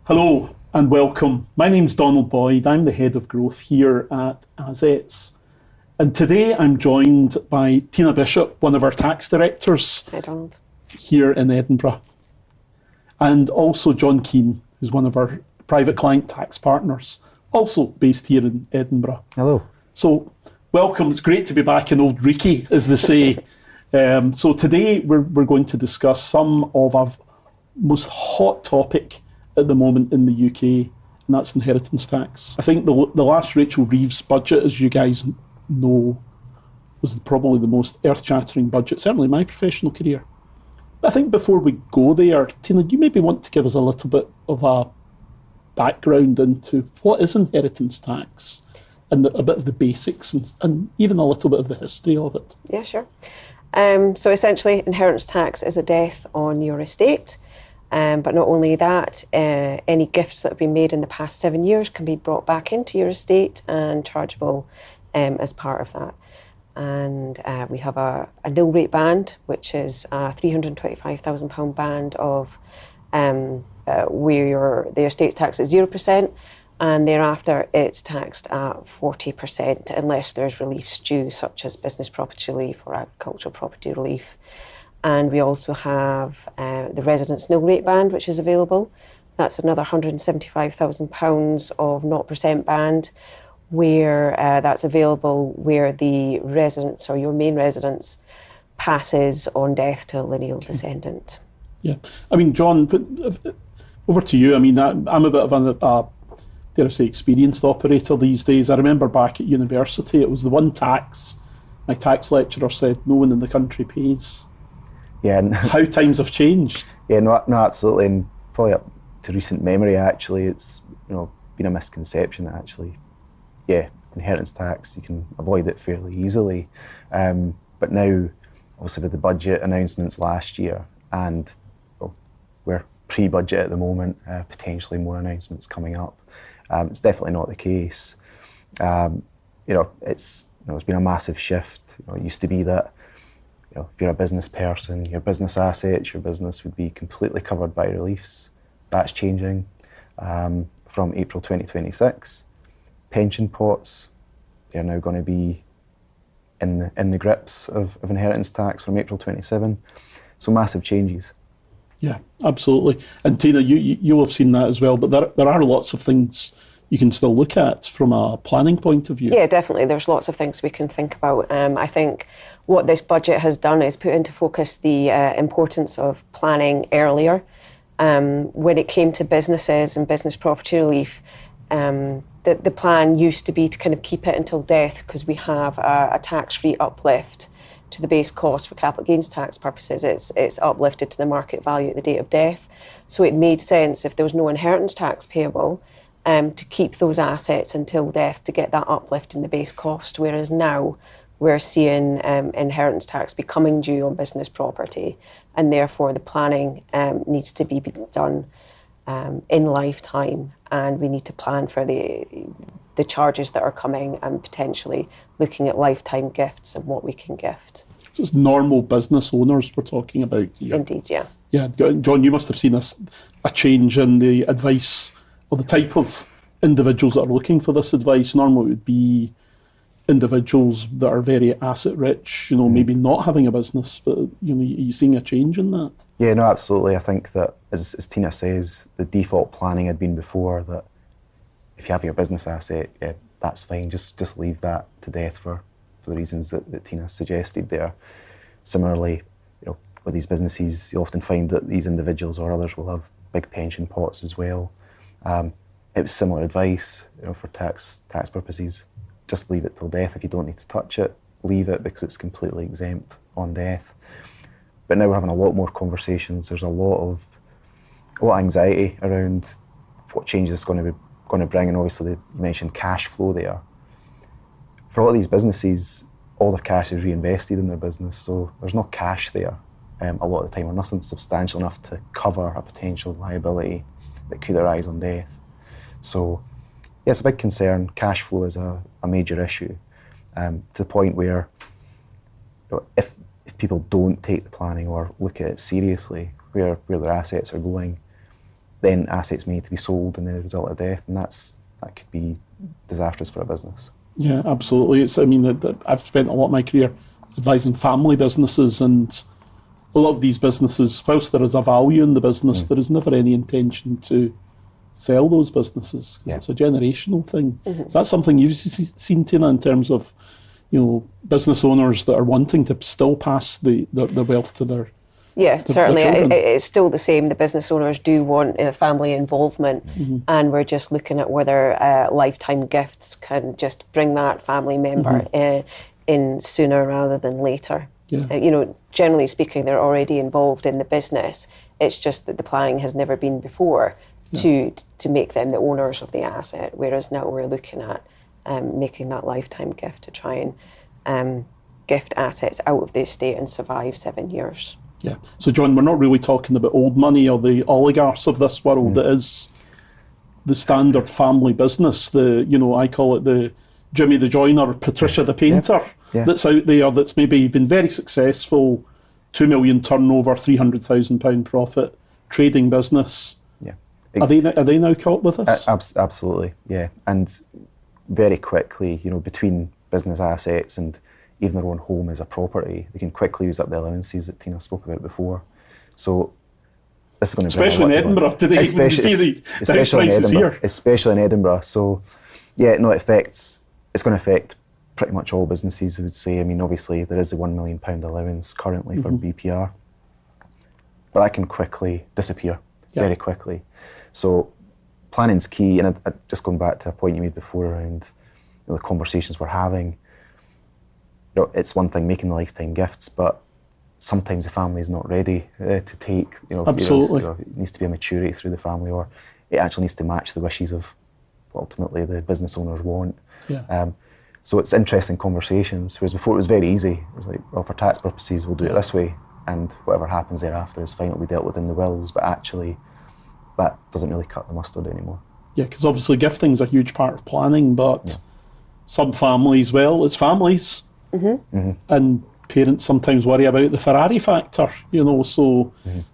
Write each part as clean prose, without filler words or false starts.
Hello and welcome. My name's Donald Boyd. I'm the Head of Growth here at Azets. And today I'm joined by Tina Bishop, one of our tax directors. Hi, Donald. Here in Edinburgh. And also John Kean, who's one of our private client tax partners, also based here in Edinburgh. Hello. So welcome. It's great to be back in Old Reekie, as they say. So today we're going to discuss some of our most hot topic at the moment in the UK, and that's inheritance tax. I think the last Rachel Reeves budget, as you guys know, was probably the most earth-shattering budget, certainly in my professional career. But I think before we go there, Tina, you maybe want to give us a little bit of a background into what is inheritance tax and a bit of the basics and even a little bit of the history of it. Yeah, sure. So essentially, inheritance tax is a death on your estate. But not only that, any gifts that have been made in the past 7 years can be brought back into your estate and chargeable as part of that. And we have a nil rate band, which is a £325,000 band of where the estate tax is 0%, and thereafter it's taxed at 40% unless there's reliefs due, such as business property relief or agricultural property relief. And we also have the residence nil rate band, which is available. That's another £175,000 of 0% band, where that's available where the residence or your main residence passes on death to a lineal descendant. Yeah. I mean, John, over to you. I mean, I'm a bit of a dare I say, experienced operator these days. I remember back at university, it was the one tax my tax lecturer said no one in the country pays. Yeah. How times have changed. Yeah, no, absolutely. And probably up to recent memory, actually, it's been a misconception that actually, inheritance tax, you can avoid it fairly easily. But now, obviously with the budget announcements last year, and we're pre-budget at the moment, potentially more announcements coming up, it's definitely not the case. It's been a massive shift. It used to be that if you're a business person, your business assets, your business would be completely covered by reliefs. That's changing from April 2026. Pension pots, they're now going to be in the grips of inheritance tax from April 27. So massive changes. Yeah, absolutely. And Tina, you'll have seen that as well, but there are lots of things you can still look at from a planning point of view. Yeah, definitely. There's lots of things we can think about. I think what this budget has done is put into focus the importance of planning earlier. When it came to businesses and business property relief, the plan used to be to kind of keep it until death because we have a tax-free uplift to the base cost for capital gains tax purposes. It's uplifted to the market value at the date of death. So it made sense if there was no inheritance tax payable to keep those assets until death to get that uplift in the base cost, whereas now we're seeing inheritance tax becoming due on business property, and therefore the planning needs to be done in lifetime, and we need to plan for the charges that are coming and potentially looking at lifetime gifts and what we can gift. So it's normal business owners we're talking about here. Indeed, yeah. Yeah, John, you must have seen a change in the advice or the type of individuals that are looking for this advice. Normally it would be individuals that are very asset rich, maybe not having a business, but are you seeing a change in that? Yeah, no, absolutely. I think that, as Tina says, the default planning had been before that if you have your business asset, yeah, that's fine, just leave that to death for the reasons that Tina suggested there. Similarly, with these businesses, you often find that these individuals or others will have big pension pots as well. It was similar advice, for tax purposes. Just leave it till death. If you don't need to touch it, leave it because it's completely exempt on death. But now we're having a lot more conversations. There's a lot of anxiety around what changes it's going to bring, and obviously you mentioned cash flow there. For a lot of these businesses, all their cash is reinvested in their business, so there's no cash there a lot of the time, or nothing substantial enough to cover a potential liability that could arise on death. So yeah, it's a big concern. Cash flow is a major issue, to the point where if people don't take the planning or look at it seriously, where their assets are going, then assets may need to be sold in the result of death, and that could be disastrous for a business. Yeah, absolutely. I've spent a lot of my career advising family businesses, and a lot of these businesses, whilst there is a value in the business, there is never any intention to sell those businesses, because it's a generational thing. Is that something you've seen, Tina, in terms of, business owners that are wanting to still pass the wealth to their certainly. children? It's still the same. The business owners do want family involvement, and we're just looking at whether lifetime gifts can just bring that family member in sooner rather than later. Generally speaking, they're already involved in the business. It's just that the planning has never been before to make them the owners of the asset, whereas now we're looking at making that lifetime gift to try and gift assets out of the estate and survive 7 years. Yeah. So, John, we're not really talking about old money or the oligarchs of this world. It is the standard family business. I call it the Jimmy the Joiner, Patricia the Painter that's out there, that's maybe been very successful, 2 million turnover, £300,000 profit, trading business. Yeah. Are they now caught with this? Absolutely, yeah. And very quickly, between business assets and even their own home as a property, they can quickly use up the allowances that Tina spoke about before. So this is going to especially in Edinburgh today, especially in Edinburgh. So it's going to affect pretty much all businesses, I would say. Obviously there is a £1 million allowance currently for BPR, but that can quickly disappear very quickly. So planning's key, and just going back to a point you made before around the conversations we're having. It's one thing making the lifetime gifts, but sometimes the family is not ready to take. Absolutely. It needs to be a maturity through the family, or it actually needs to match the wishes of ultimately the business owners want. Yeah. So it's interesting conversations, whereas before it was very easy. It was like, well, for tax purposes, we'll do it this way, and whatever happens thereafter is fine, it'll be dealt with in the wills, but actually that doesn't really cut the mustard anymore. Yeah, because obviously gifting's a huge part of planning, but some families, it's families, and parents sometimes worry about the Ferrari factor, so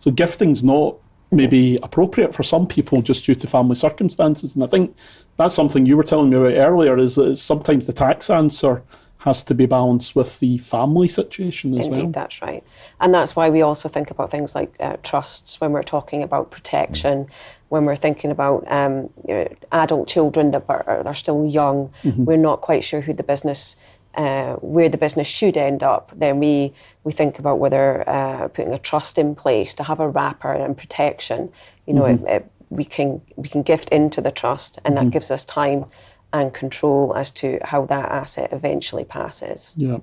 gifting's not maybe appropriate for some people just due to family circumstances. And I think that's something you were telling me about earlier, is that sometimes the tax answer has to be balanced with the family situation as well. Indeed, that's right. And that's why we also think about things like trusts when we're talking about protection, when we're thinking about adult children that are still young. We're not quite sure who the business, where the business should end up. Then we think about whether putting a trust in place to have a wrapper and protection. We can gift into the trust, and that gives us time and control as to how that asset eventually passes. Yeah.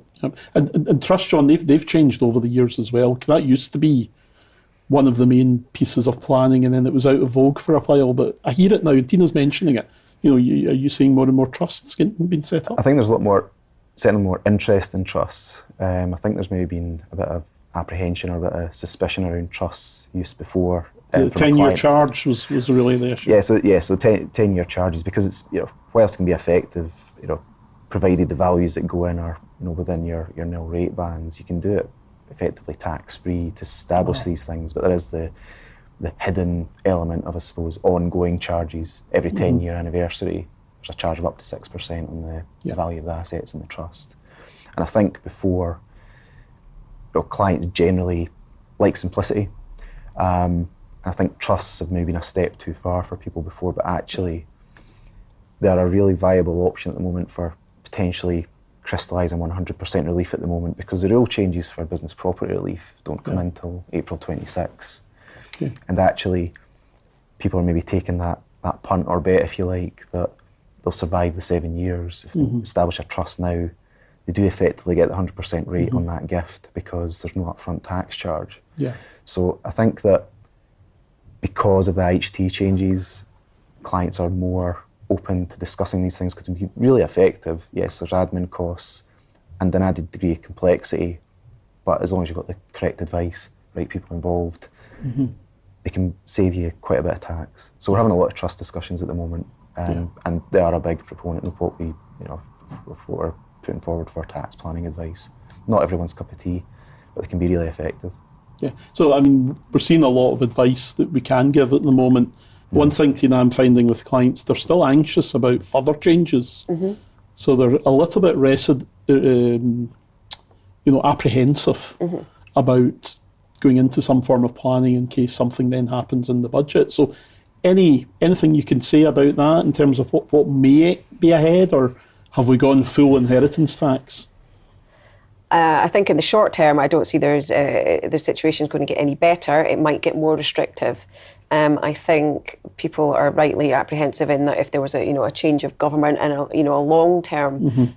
And trust, John, they've changed over the years as well. That used to be one of the main pieces of planning, and then it was out of vogue for a while. But I hear it now. Tina's mentioning it. Are you seeing more and more trusts being set up? I think there's a lot certainly more interest in trusts. I think there's maybe been a bit of apprehension or a bit of suspicion around trusts use before. The 10-year charge was really the issue. So 10-year charges, because it's whilst it can be effective, provided the values that go in are within your nil rate bands, you can do it effectively tax free to establish these things. But there is the hidden element of, I suppose, ongoing charges. Every 10-year anniversary, there's a charge of up to 6% on the value of the assets in the trust. And I think before, clients generally like simplicity. I think trusts have maybe been a step too far for people before, but actually they're a really viable option at the moment for potentially crystallising 100% relief at the moment, because the real changes for business property relief don't come in until April 26. Okay. And actually people are maybe taking that punt or bet, if you like, that they'll survive the 7 years. If they establish a trust now, they do effectively get the 100% rate on that gift because there's no upfront tax charge. Yeah. So I think that because of the IHT changes, clients are more open to discussing these things because it can be really effective. Yes, there's admin costs and an added degree of complexity, but as long as you've got the correct advice, right people involved, they can save you quite a bit of tax. So we're having a lot of trust discussions at the moment, and they are a big proponent of what we're putting forward for tax planning advice. Not everyone's cup of tea, but they can be really effective. Yeah. So, we're seeing a lot of advice that we can give at the moment One thing, Tina, I'm finding with clients, they're still anxious about further changes. So they're a little bit apprehensive about going into some form of planning in case something then happens in the budget. So anything you can say about that in terms of what may be ahead, or have we gone full inheritance tax? I think in the short term, I don't see the situation is going to get any better. It might get more restrictive. I think people are rightly apprehensive in that if there was a change of government and a long-term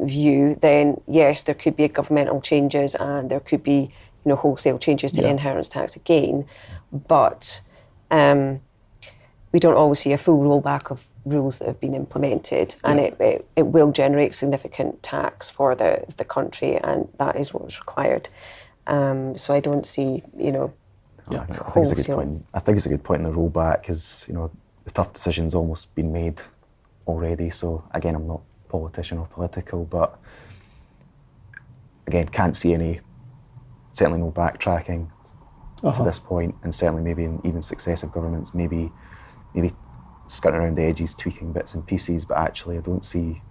view, then yes, there could be governmental changes and there could be wholesale changes to the inheritance tax again. But we don't always see a full rollback of rules that have been implemented, and it will generate significant tax for the country, and that is what's required. So I don't see, I think it's a good point. I think it's a good point in the rollback, because the tough decision's almost been made already. So again, I'm not a politician or political, but again, can't see certainly no backtracking to this point, and certainly maybe in even successive governments, maybe skirting around the edges, tweaking bits and pieces, but actually I don't see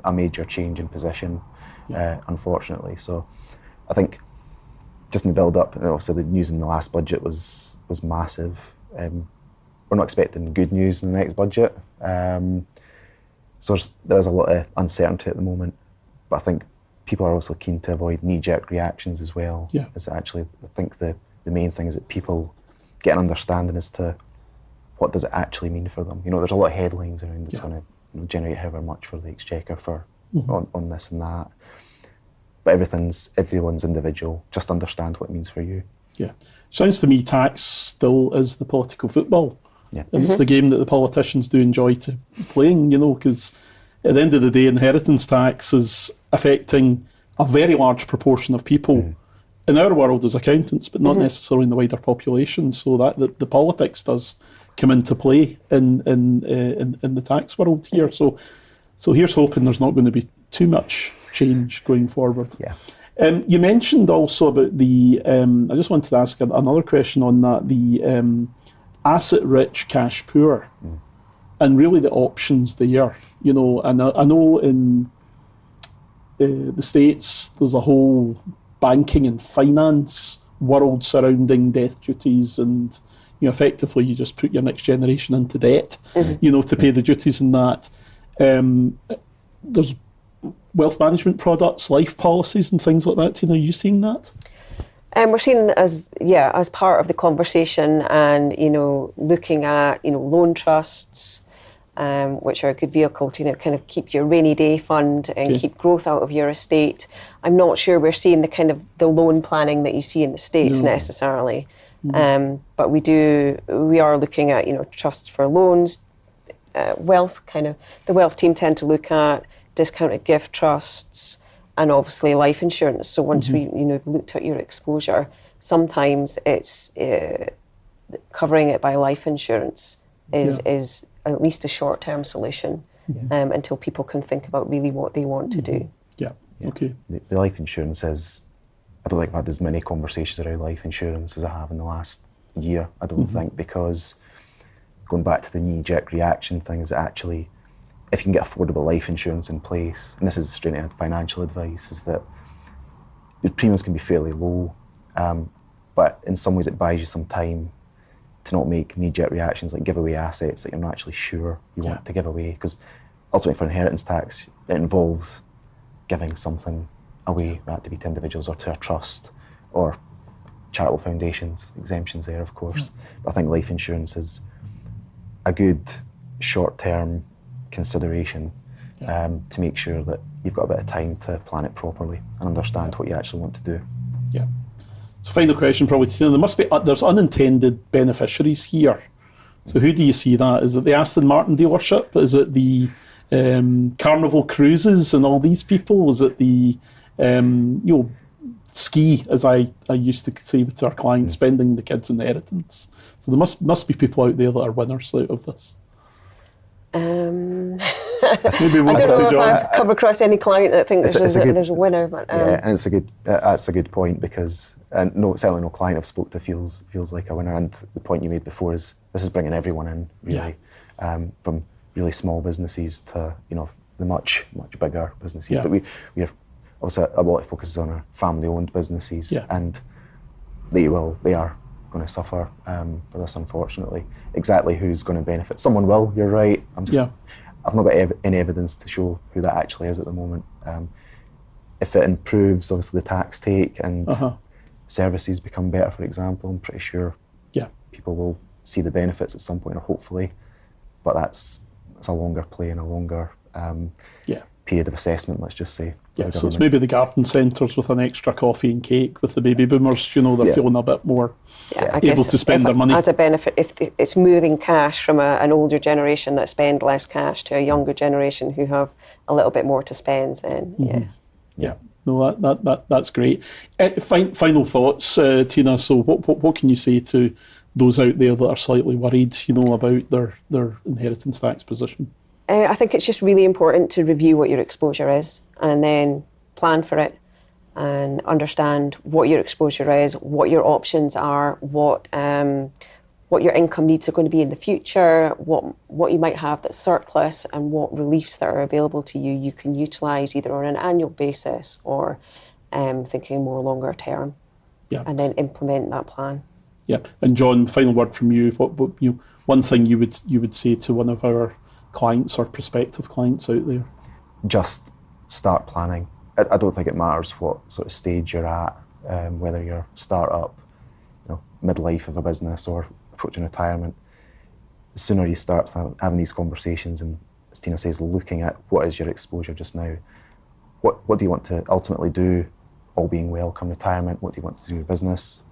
a major change in position, unfortunately. So I think just in the build-up, and obviously the news in the last budget was massive. We're not expecting good news in the next budget. So there is a lot of uncertainty at the moment, but I think people are also keen to avoid knee-jerk reactions as well. I think the main thing is that people get an understanding as to what does it actually mean for them. There's a lot of headlines around that's going to generate however much for the Exchequer on this and that. But everyone's individual. Just understand what it means for you. Yeah. Sounds to me tax still is the political football. Yeah. And it's the game that the politicians do enjoy playing, because at the end of the day, inheritance tax is affecting a very large proportion of people in our world as accountants, but not necessarily in the wider population. So that the politics does come into play in the tax world here. So here's hoping there's not going to be too much change going forward. Yeah. You mentioned also about the, I just wanted to ask another question on that, the asset rich, cash poor, and really the options there. And I know in the States there's a whole banking and finance world surrounding death duties, and effectively you just put your next generation into debt, to pay the duties in that. There's wealth management products, life policies and things like that. Tina, are you seeing that? We're seeing as part of the conversation, and looking at loan trusts, which are a good vehicle to kind of keep your rainy day fund and keep growth out of your estate. I'm not sure we're seeing the kind of the loan planning that you see in the States necessarily. But we are looking at trusts for loans, wealth the wealth team tend to look at discounted gift trusts, and obviously life insurance. So once we looked at your exposure, sometimes it's covering it by life insurance is at least a short-term solution until people can think about really what they want to do. Yeah. Okay. The life insurance is, I don't think I've had as many conversations around life insurance as I have in the last year, I don't think, because going back to the knee-jerk reaction thing, is actually, if you can get affordable life insurance in place, and this is straight out financial advice, is that the premiums can be fairly low, but in some ways it buys you some time to not make knee-jerk reactions, like give away assets that you're not actually sure you want to give away, because ultimately for inheritance tax, it involves giving something away, that to be to individuals or to a trust or charitable foundations, exemptions there of course. But I think life insurance is a good short-term consideration to make sure that you've got a bit of time to plan it properly and understand what you actually want to do. Yeah. So final question probably, Tina, there's unintended beneficiaries here. So who do you see that? Is it the Aston Martin dealership? Is it the Carnival Cruises and all these people? Is it the ski, as I used to say to our clients, spending the kids' inheritance? So there must be people out there that are winners out of this. Maybe we'll I don't know if John. I've come across any client that thinks there's a winner. But, yeah, and that's a good point, because certainly no client I've spoke to feels like a winner. And the point you made before is this is bringing everyone in, really, from really small businesses to the much bigger businesses. Yeah. But we're obviously a lot of focuses on our family-owned businesses, and they are going to suffer for this, unfortunately. Exactly who's going to benefit? Someone will. You're right. I've not got any evidence to show who that actually is at the moment. If it improves, obviously, the tax take and services become better, for example, I'm pretty sure people will see the benefits at some point, hopefully. But that's a longer play and a longer period of assessment, let's just say. Yeah, so it's maybe the garden centres with an extra coffee and cake with the baby boomers, they're feeling a bit more able to spend their money. As a benefit, if it's moving cash from an older generation that spend less cash to a younger generation who have a little bit more to spend, then No, that's great. Final thoughts, Tina. So what can you say to those out there that are slightly worried, about their inheritance tax position? I think it's just really important to review what your exposure is and then plan for it and understand what your exposure is, what your options are, what your income needs are going to be in the future, what you might have that's surplus, and what reliefs that are available to you can utilise either on an annual basis or thinking more longer term, and then implement that plan. Yeah, and John, final word from you. What one thing you would say to one of our clients or prospective clients out there? Just start planning. I don't think it matters what sort of stage you're at, whether you're start-up, midlife of a business, or approaching retirement. The sooner you start having these conversations and, as Tina says, looking at what is your exposure just now, what do you want to ultimately do, all being well, come retirement, what do you want to do in your business,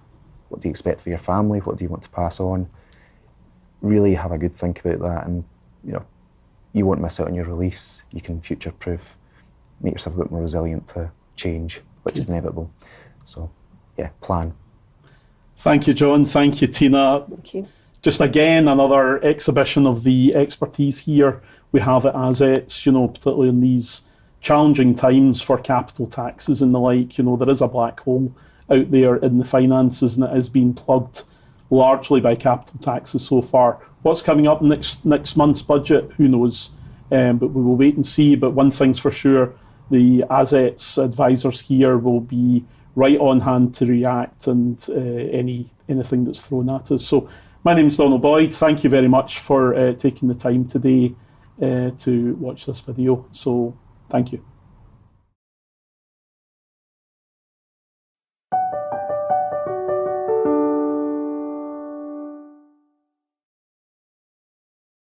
what do you expect for your family, what do you want to pass on? Really have a good think about that, and you won't miss out on your reliefs. You can future-proof, make yourself a bit more resilient to change, which is inevitable. So, plan. Thank you, John. Thank you, Tina. Thank you. Just again, another exhibition of the expertise here we have at Azets, particularly in these challenging times for capital taxes and the like. There is a black hole out there in the finances, and it is being plugged largely by capital taxes so far. What's coming up next month's budget, who knows? But we will wait and see. But one thing's for sure, the Azets advisors here will be right on hand to react and anything that's thrown at us. So my name's Donald Boyd. Thank you very much for taking the time today to watch this video. So thank you.